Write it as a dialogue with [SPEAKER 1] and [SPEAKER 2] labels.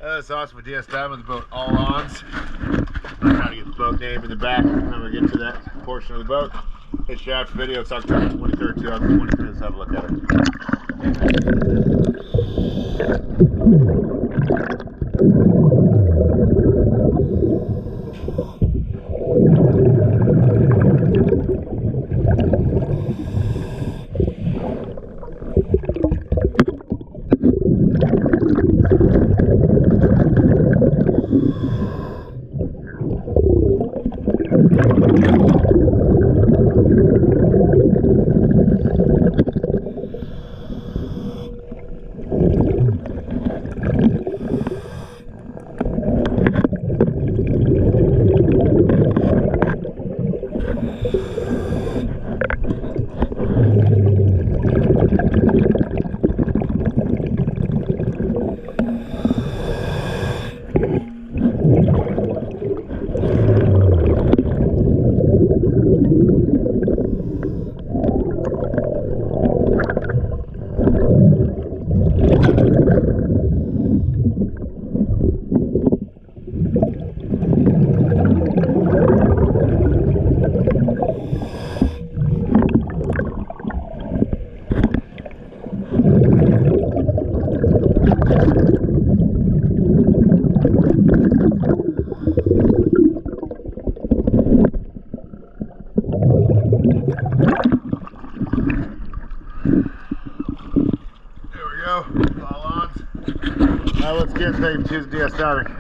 [SPEAKER 1] That's awesome with DS Dive with the boat Allons. I'm trying to get the boat name in the back when we get to that portion of the boat. It's shaft video. It's October 23rd, 2023. Let's have a look at it. There we go. Allons. Now let's get the DS diving.